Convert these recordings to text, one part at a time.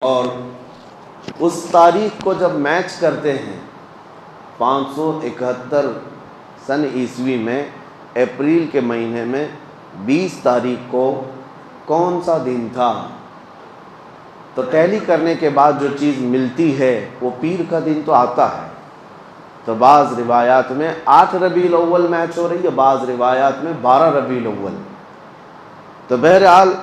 اور اس تاریخ کو جب میچ کرتے ہیں 571 سن عیسوی میں اپریل کے مہینے میں 20 تاریخ کو کون سا دن تھا، تو ٹیلی کرنے کے بعد جو چیز ملتی ہے وہ پیر کا دن تو آتا ہے۔ تو بعض روایات میں 8 ربیع الاول میچ ہو رہی ہے، بعض روایات میں 12 ربیع الاول۔ تو بہرحال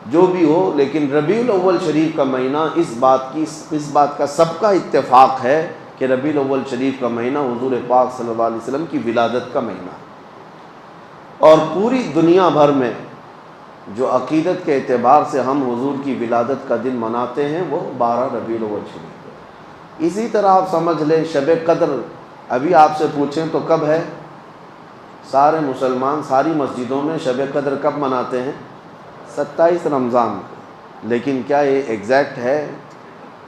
جو بھی ہو، لیکن ربیع الاول شریف کا مہینہ اس بات کا سب کا اتفاق ہے کہ ربیع الاول شریف کا مہینہ حضور پاک صلی اللہ علیہ وسلم کی ولادت کا مہینہ ہے۔ اور پوری دنیا بھر میں جو عقیدت کے اعتبار سے ہم حضور کی ولادت کا دن مناتے ہیں وہ 12 ربیع الاول شریف ہے۔ اسی طرح آپ سمجھ لیں شب قدر، ابھی آپ سے پوچھیں تو کب ہے؟ سارے مسلمان ساری مسجدوں میں شب قدر کب مناتے ہیں؟ 27 رمضان کو۔ لیکن کیا یہ ایگزیکٹ ہے؟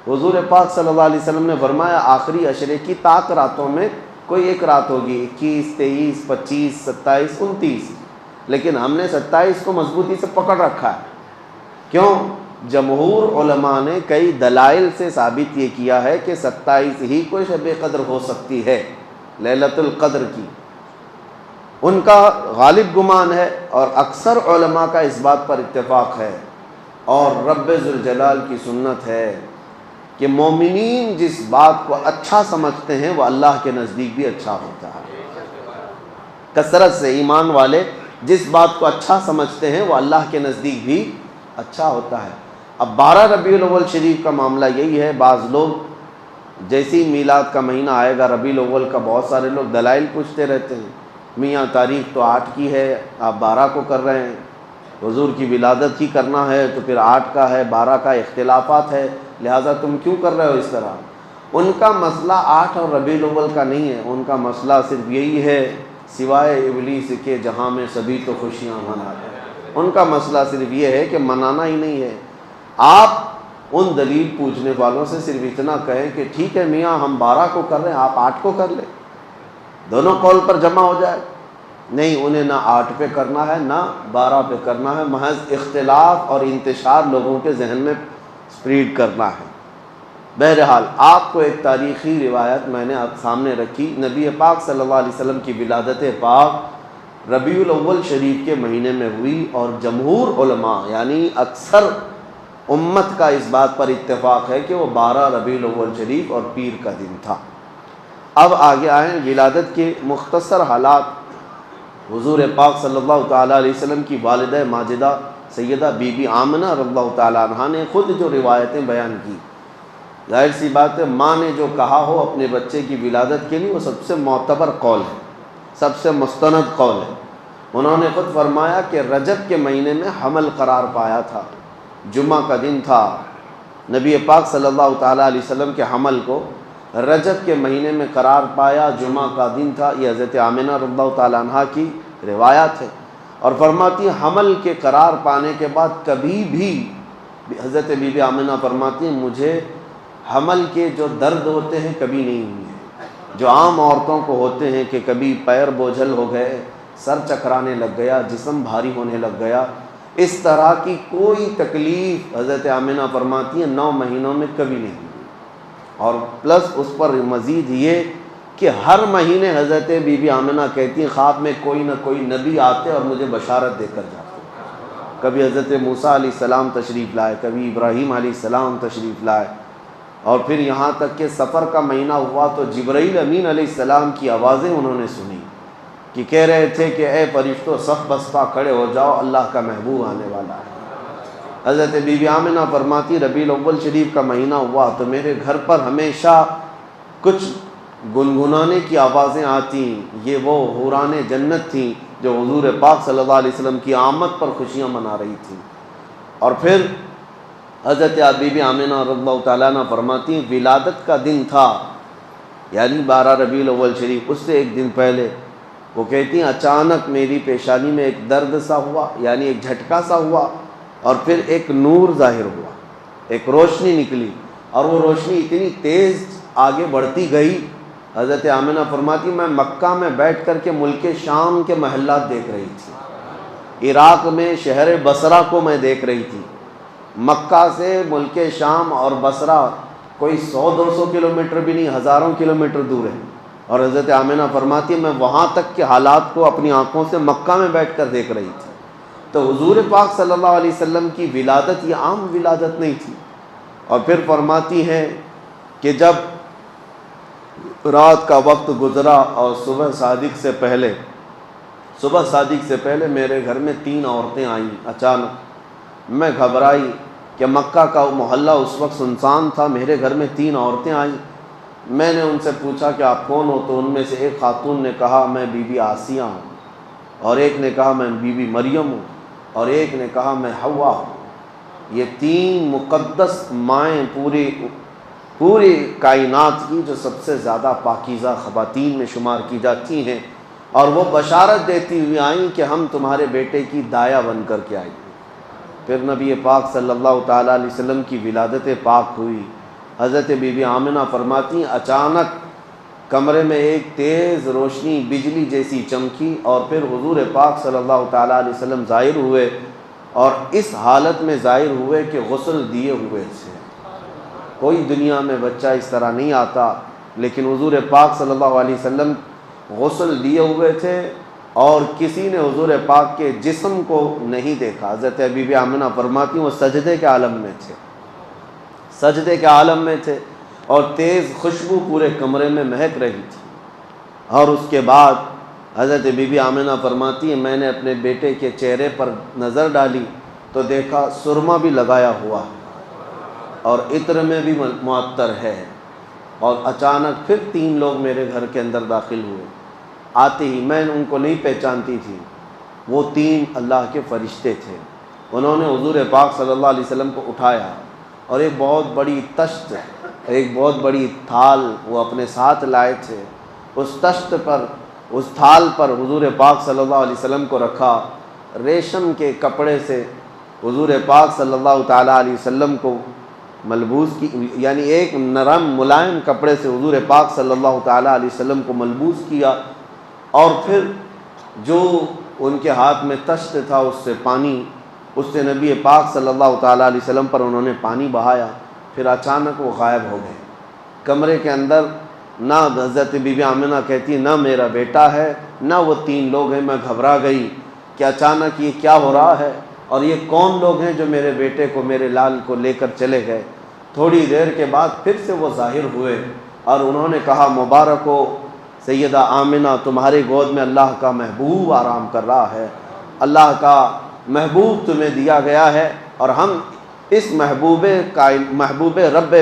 حضور پاک صلی اللہ علیہ وسلم نے فرمایا آخری عشرے کی طاق راتوں میں کوئی ایک رات ہوگی، 21، 23، 25، 27، 29، لیکن ہم نے 27 کو مضبوطی سے پکڑ رکھا ہے۔ کیوں؟ جمہور علماء نے کئی دلائل سے ثابت یہ کیا ہے کہ 27 ہی کو شب قدر ہو سکتی ہے، لیلۃ القدر کی۔ ان کا غالب گمان ہے اور اکثر علماء کا اس بات پر اتفاق ہے، اور رب ذوالجلال کی سنت ہے کہ مومنین جس بات کو اچھا سمجھتے ہیں وہ اللہ کے نزدیک بھی اچھا ہوتا ہے۔ کثرت سے ایمان والے جس بات کو اچھا سمجھتے ہیں وہ اللہ کے نزدیک بھی اچھا ہوتا ہے۔ اب 12 ربیع الاول شریف کا معاملہ یہی ہے، بعض لوگ جیسی میلاد کا مہینہ آئے گا ربیع الاول کا، بہت سارے لوگ دلائل پوچھتے رہتے ہیں، میاں تاریخ تو 8 کی ہے، آپ 12 کو کر رہے ہیں، حضور کی ولادت ہی کرنا ہے تو پھر 8 کا ہے، 12 کا اختلافات ہے، لہٰذا تم کیوں کر رہے ہو اس طرح؟ ان کا مسئلہ 8 اور ربیع الاول کا نہیں ہے، ان کا مسئلہ صرف یہی ہے سوائے ابلیس کے جہاں میں سبھی تو خوشیاں مناتے ہیں۔ ان کا مسئلہ صرف یہ ہے کہ منانا ہی نہیں ہے۔ آپ ان دلیل پوچھنے والوں سے صرف اتنا کہیں کہ ٹھیک ہے میاں ہم 12 کو کر رہے ہیں، آپ 8 کو کر لیں، دونوں قول پر جمع ہو جائے۔ نہیں، انہیں نہ 8 پہ کرنا ہے نہ 12 پہ کرنا ہے، محض اختلاف اور انتشار لوگوں کے ذہن میں سپریڈ کرنا ہے۔ بہرحال آپ کو ایک تاریخی روایت میں نے آپ سامنے رکھی، نبی پاک صلی اللہ علیہ وسلم کی ولادت پاک ربیع الاول شریف کے مہینے میں ہوئی، اور جمہور علماء یعنی اکثر امت کا اس بات پر اتفاق ہے کہ وہ 12 ربیع الاول شریف اور پیر کا دن تھا۔ اب آگے آئیں ولادت کے مختصر حالات۔ حضور پاک صلی اللہ تعالیٰ علیہ وسلم کی والدہ ماجدہ سیدہ بی بی آمنہ رضی اللہ تعالیٰ عنہا نے خود جو روایتیں بیان کی، ظاہر سی بات ہے ماں نے جو کہا ہو اپنے بچے کی ولادت کے لیے وہ سب سے معتبر قول ہے، سب سے مستند قول ہے۔ انہوں نے خود فرمایا کہ رجب کے مہینے میں حمل قرار پایا تھا، جمعہ کا دن تھا، نبی پاک صلی اللہ تعالیٰ علیہ وسلم کے حمل کو رجب کے مہینے میں قرار پایا، جمعہ کا دن تھا۔ یہ حضرت آمنہ رضی اللہ تعالیٰ عنہا کی روایات ہے، اور فرماتی ہیں حمل کے قرار پانے کے بعد کبھی بھی حضرت بی بی آمنہ فرماتی ہیں مجھے حمل کے جو درد ہوتے ہیں کبھی نہیں ہوئے، جو عام عورتوں کو ہوتے ہیں کہ کبھی پیر بوجھل ہو گئے، سر چکرانے لگ گیا، جسم بھاری ہونے لگ گیا، اس طرح کی کوئی تکلیف حضرت آمنہ فرماتی ہیں 9 مہینوں میں کبھی نہیں ہوئی۔ اور پلس اس پر مزید یہ کہ ہر مہینے حضرت بی بی آمنہ کہتی ہیں خواب میں کوئی نہ کوئی نبی آتے اور مجھے بشارت دے کر جاتے۔ کبھی حضرت موسیٰ علیہ السلام تشریف لائے، کبھی ابراہیم علیہ السلام تشریف لائے، اور پھر یہاں تک کہ سفر کا مہینہ ہوا تو جبرائیل امین علیہ السلام کی آوازیں انہوں نے سنی کہ کہہ رہے تھے کہ اے فرشتوں صف بستہ کھڑے ہو جاؤ، اللہ کا محبوب آنے والا ہے۔ حضرت بی بی آمنہ فرماتی ربیع الاول شریف کا مہینہ ہوا تو میرے گھر پر ہمیشہ کچھ گنگنانے کی آوازیں آتی، یہ وہ حوران جنت تھیں جو حضور پاک صلی اللہ علیہ وسلم کی آمد پر خوشیاں منا رہی تھیں۔ اور پھر حضرت بی بی آمنہ رضی اللہ تعالیٰ عنہ فرماتی ہیں ولادت کا دن تھا، یعنی 12 ربیع الاول شریف، اس سے ایک دن پہلے وہ کہتی ہیں اچانک میری پیشانی میں ایک درد سا ہوا، یعنی ایک جھٹکا سا ہوا، اور پھر ایک نور ظاہر ہوا، ایک روشنی نکلی، اور وہ روشنی اتنی تیز آگے بڑھتی گئی۔ حضرت آمنہ فرماتی میں مکہ میں بیٹھ کر کے ملک شام کے محلات دیکھ رہی تھی، عراق میں شہر بصرہ کو میں دیکھ رہی تھی، مکہ سے ملک شام اور بصرہ کوئی 100-200 کلومیٹر بھی نہیں، ہزاروں کلومیٹر دور ہے، اور حضرت آمنہ فرماتی ہے میں وہاں تک کے حالات کو اپنی آنکھوں سے مکہ میں بیٹھ کر دیکھ رہی تھی۔ تو حضور پاک صلی اللہ علیہ وسلم کی ولادت یہ عام ولادت نہیں تھی۔ اور پھر فرماتی ہیں کہ جب رات کا وقت گزرا اور صبح صادق سے پہلے میرے گھر میں 3 عورتیں آئیں اچانک۔ میں گھبرائی کہ مکہ کا محلہ اس وقت سنسان تھا، میرے گھر میں 3 عورتیں آئیں۔ میں نے ان سے پوچھا کہ آپ کون ہو؟ تو ان میں سے ایک خاتون نے کہا میں بی بی آسیہ ہوں، اور ایک نے کہا میں بی بی مریم ہوں، اور ایک نے کہا میں حوا ہوں۔ یہ 3 مقدس مائیں پوری کائنات کی جو سب سے زیادہ پاکیزہ خواتین میں شمار کی جاتی ہیں، اور وہ بشارت دیتی ہوئی آئیں کہ ہم تمہارے بیٹے کی دایا بن کر کے آئیں۔ پھر نبی پاک صلی اللہ تعالیٰ علیہ وسلم کی ولادت پاک ہوئی۔ حضرت بی بی آمنہ فرماتی ہیں اچانک کمرے میں ایک تیز روشنی بجلی جیسی چمکی، اور پھر حضور پاک صلی اللہ تعالیٰ علیہ وسلم ظاہر ہوئے، اور اس حالت میں ظاہر ہوئے کہ غسل دیے ہوئے تھے۔ کوئی دنیا میں بچہ اس طرح نہیں آتا، لیکن حضور پاک صلی اللہ علیہ وسلم غسل دیے ہوئے تھے، اور کسی نے حضور پاک کے جسم کو نہیں دیکھا۔ حضرت بی بی آمنہ فرماتی ہیں وہ سجدے کے عالم میں تھے، اور تیز خوشبو پورے کمرے میں مہک رہی تھی۔ اور اس کے بعد حضرت بی بی آمنہ فرماتی ہیں میں نے اپنے بیٹے کے چہرے پر نظر ڈالی تو دیکھا سرما بھی لگایا ہوا ہے اور عطر میں بھی معطر ہے۔ اور اچانک پھر 3 لوگ میرے گھر کے اندر داخل ہوئے۔ آتے ہی میں ان کو نہیں پہچانتی تھی، وہ 3 اللہ کے فرشتے تھے۔ انہوں نے حضور پاک صلی اللہ علیہ وسلم کو اٹھایا، اور ایک بہت بڑی تشت، ایک بہت بڑی تھال وہ اپنے ساتھ لائے تھے۔ اس تشت پر، اس تھال پر حضور پاک صلی اللہ علیہ وسلم کو رکھا۔ ریشم کے کپڑے سے حضور پاک صلی اللہ تعالیٰ علیہ وسلم کو ملبوس کی، یعنی ایک نرم ملائم کپڑے سے حضور پاک صلی اللہ تعالیٰ علیہ وسلم کو ملبوس کیا، اور پھر جو ان کے ہاتھ میں تشت تھا اس سے نبی پاک صلی اللہ تعالیٰ علیہ وسلم پر انہوں نے پانی بہایا۔ پھر اچانک وہ غائب ہو گئے۔ کمرے کے اندر نہ حضرت بی بی آمنہ کہتی نہ میرا بیٹا ہے نہ وہ 3 لوگ ہیں۔ میں گھبرا گئی کہ اچانک یہ کیا ہو رہا ہے، اور یہ کون لوگ ہیں جو میرے بیٹے کو، میرے لال کو لے کر چلے گئے۔ تھوڑی دیر کے بعد پھر سے وہ ظاہر ہوئے، اور انہوں نے کہا مبارک ہو سیدہ آمنہ، تمہارے گود میں اللہ کا محبوب آرام کر رہا ہے، اللہ کا محبوب تمہیں دیا گیا ہے۔ اور ہم اس محبوب رب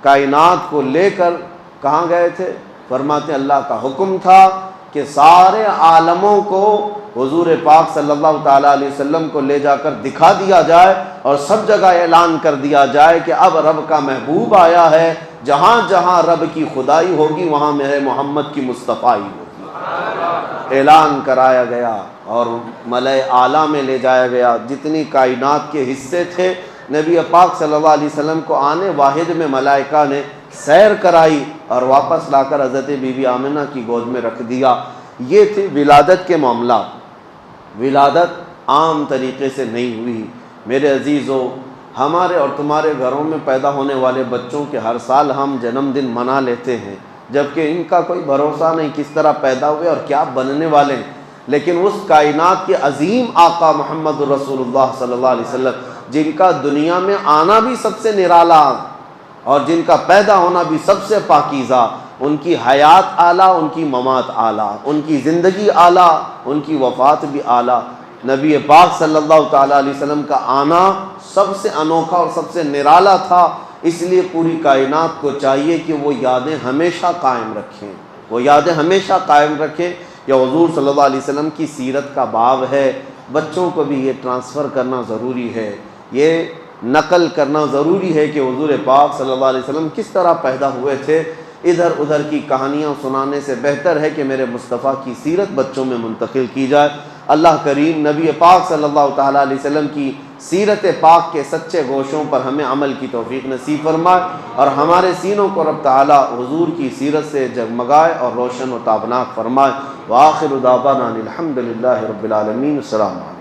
کائنات کو لے کر کہاں گئے تھے؟ فرماتے اللہ کا حکم تھا کہ سارے عالموں کو حضور پاک صلی اللہ تعالیٰ علیہ وسلم کو لے جا کر دکھا دیا جائے، اور سب جگہ اعلان کر دیا جائے کہ اب رب کا محبوب آیا ہے، جہاں جہاں رب کی خدائی ہوگی وہاں میرے محمد کی مصطفائی ہوگی۔ اعلان کرایا گیا اور ملائے اعلیٰ میں لے جایا گیا۔ جتنی کائنات کے حصے تھے نبی پاک صلی اللہ علیہ وسلم کو آنے واحد میں ملائکہ نے سیر کرائی، اور واپس لا کر حضرت بی بی آمنہ کی گود میں رکھ دیا۔ یہ تھی ولادت کے معاملات۔ ولادت عام طریقے سے نہیں ہوئی۔ میرے عزیزو، ہمارے اور تمہارے گھروں میں پیدا ہونے والے بچوں کے ہر سال ہم جنم دن منا لیتے ہیں، جبکہ ان کا کوئی بھروسہ نہیں کس طرح پیدا ہوئے اور کیا بننے والے ہیں۔ لیکن اس کائنات کے عظیم آقا محمد رسول اللہ صلی اللہ علیہ وسلم، جن کا دنیا میں آنا بھی سب سے نرالا اور جن کا پیدا ہونا بھی سب سے پاکیزہ، ان کی حیات اعلیٰ، ان کی ممات اعلیٰ، ان کی زندگی اعلیٰ، ان کی وفات بھی اعلیٰ، نبی پاک صلی اللہ تعالیٰ علیہ وسلم کا آنا سب سے انوکھا اور سب سے نرالا تھا۔ اس لیے پوری کائنات کو چاہیے کہ وہ یادیں ہمیشہ قائم رکھیں، وہ یادیں ہمیشہ قائم رکھیں۔ یہ حضور صلی اللہ علیہ وسلم کی سیرت کا باب ہے۔ بچوں کو بھی یہ ٹرانسفر کرنا ضروری ہے، یہ نقل کرنا ضروری ہے کہ حضور پاک صلی اللہ علیہ وسلم کس طرح پیدا ہوئے تھے۔ ادھر ادھر کی کہانیاں سنانے سے بہتر ہے کہ میرے مصطفیٰ کی سیرت بچوں میں منتقل کی جائے۔ اللہ کریم نبی پاک صلی اللہ تعالیٰ علیہ وسلم کی سیرت پاک کے سچے گوشوں پر ہمیں عمل کی توفیق نصیب فرمائے، اور ہمارے سینوں کو رب تعالیٰ حضور کی سیرت سے جگمگائے اور روشن و تابناک فرمائے۔ وآخر دعوانا الحمد للہ رب العالمین۔ السلام علیکم۔